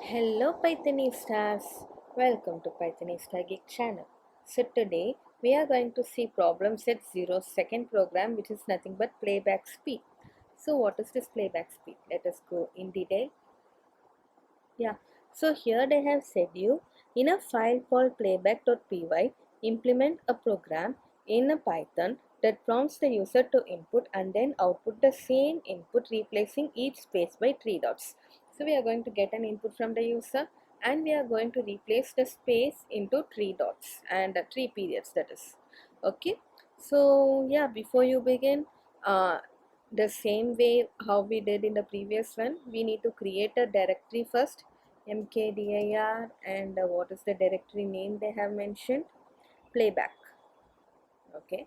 Hello Pythonistas, welcome to Pythonista Geek channel. So today we are going to see problem set 0 second program, which is nothing but playback speed. So what is this playback speed? Let us go in detail. Yeah, so here they have said you in a file called playback.py implement a program in a Python that prompts the user to input and then output the same input, replacing each space by 3 dots. So we are going to get an input from the user and we are going to replace the space into 3 dots and 3 periods, that is. Okay, so yeah, before you begin, the same way how we did in the previous one, we need to create a directory first, mkdir, and what is the directory name they have mentioned? Playback. Okay,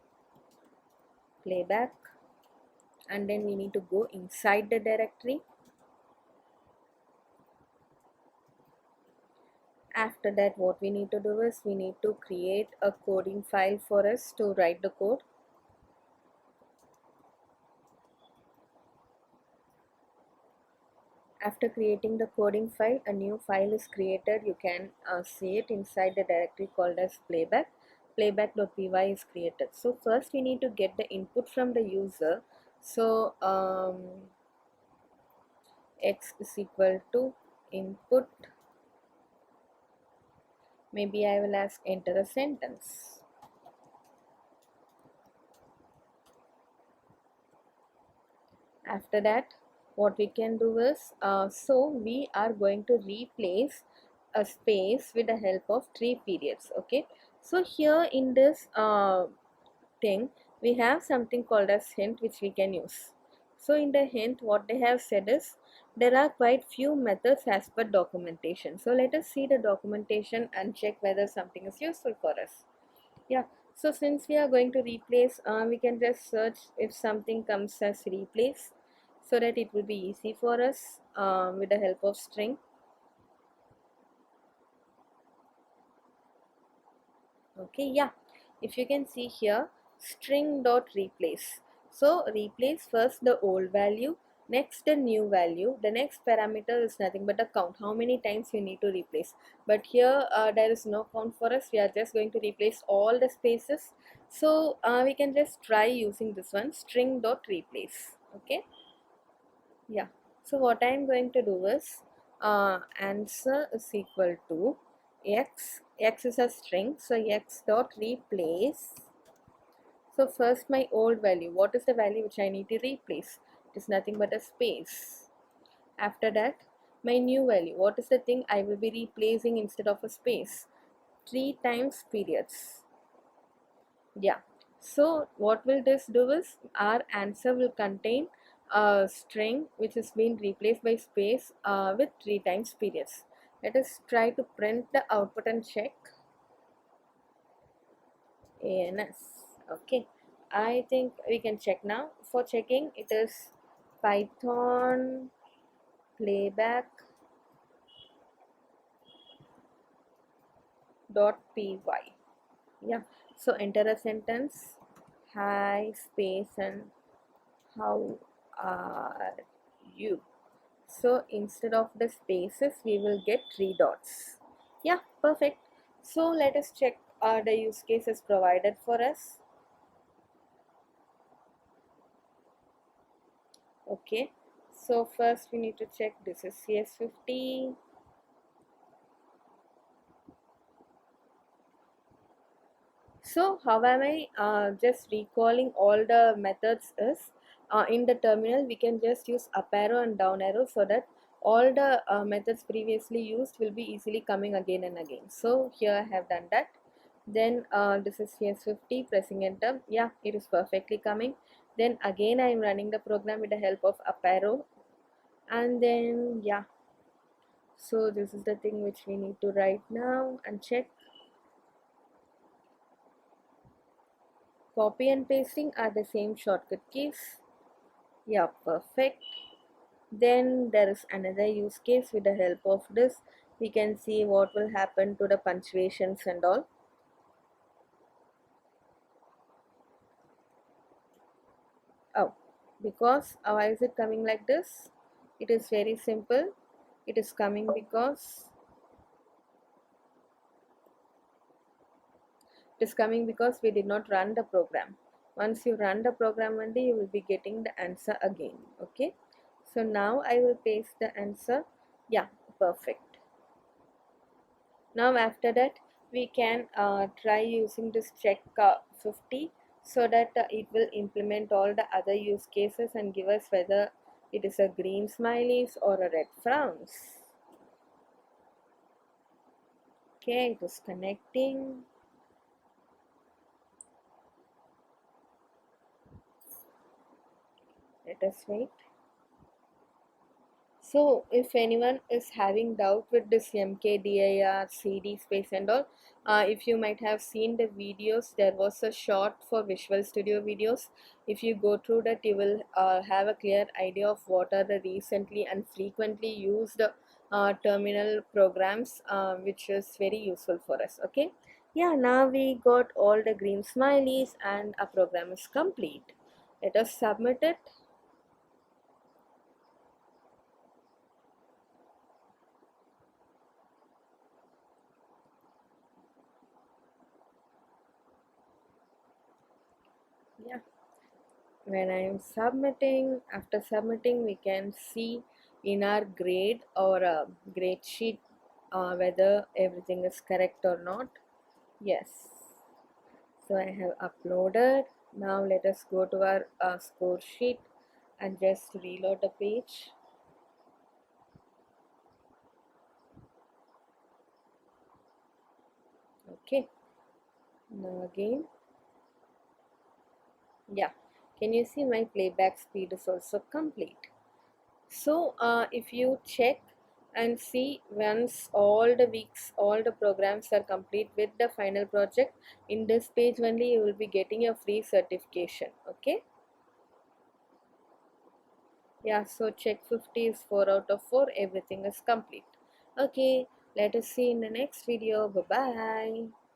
playback, and then we need to go inside the directory. After that, what we need to do is we need to create a coding file for us to write the code. After creating the coding file, a new file is created. You can see it inside the directory called as playback. Playback.py is created. So first we need to get the input from the user. So x is equal to input. Maybe I will ask enter a sentence. After that, what we can do is, so we are going to replace a space with the help of 3 periods. Okay, so here in this thing we have something called as hint, which we can use. So in the hint, what they have said is there are quite few methods as per documentation. So let us see the documentation and check whether something is useful for us. Yeah, so since we are going to replace, we can just search if something comes as replace, so that it will be easy for us with the help of string. Okay, yeah, if you can see here, string dot replace. So replace first the old value, next the new value. The next parameter is nothing but a count, how many times you need to replace. But here there is no count for us. We are just going to replace all the spaces. So we can just try using this one, string dot replace. Okay, yeah, so what I am going to do is, answer is equal to x is a string, so x dot replace. So first my old value, what is the value which I need to replace? It is nothing but a space. After that, my new value, what is the thing I will be replacing instead of a space? 3 times periods. Yeah, so what will this do is, our answer will contain a string which is being replaced by space with 3 times periods. Let us try to print the output and check. ANS. Okay, I think we can check now. For checking, it is Python playback .py. Yeah, so enter a sentence, hi space and how are you. So instead of the spaces we will get 3 dots. Yeah, perfect. So let us check the use cases provided for us. Okay, so first we need to check this is CS50. So how am I just recalling all the methods is, in the terminal we can just use up arrow and down arrow, so that all the methods previously used will be easily coming again and again. So here I have done that. Then this is CS50, pressing enter. Yeah, it is perfectly coming. Then again I am running the program with the help of up arrow, and then yeah, so this is the thing which we need to write now and check. Copy and pasting are the same shortcut keys. Yeah, perfect. Then there is another use case. With the help of this we can see what will happen to the punctuations and all. Oh, because why is it coming like this? It is very simple. It is coming because we did not run the program. Once you run the program only, you will be getting the answer again. Okay, so now I will paste the answer. Yeah, perfect. Now after that, we can try using this check 50, so that it will implement all the other use cases and give us whether it is a green smileys or a red frowns. Okay, it is connecting. Let us wait. So if anyone is having doubt with this MKDIR, CD space and all, if you might have seen the videos, there was a short for Visual Studio videos. If you go through that, you will have a clear idea of what are the recently and frequently used terminal programs, which is very useful for us. Okay, yeah, now we got all the green smileys and our program is complete. Let us submit it. Yeah, when I am submitting, after submitting, we can see in our grade or grade sheet whether everything is correct or not. Yes, so I have uploaded. Now let us go to our score sheet and just reload the page. Okay, now again, yeah, can you see my playback speed is also complete? So if you check and see, once all the weeks, all the programs are complete with the final project, in this page only you will be getting a free certification. Okay, yeah, so check 50 is 4 out of 4, everything is complete. Okay, let us see in the next video. Bye bye.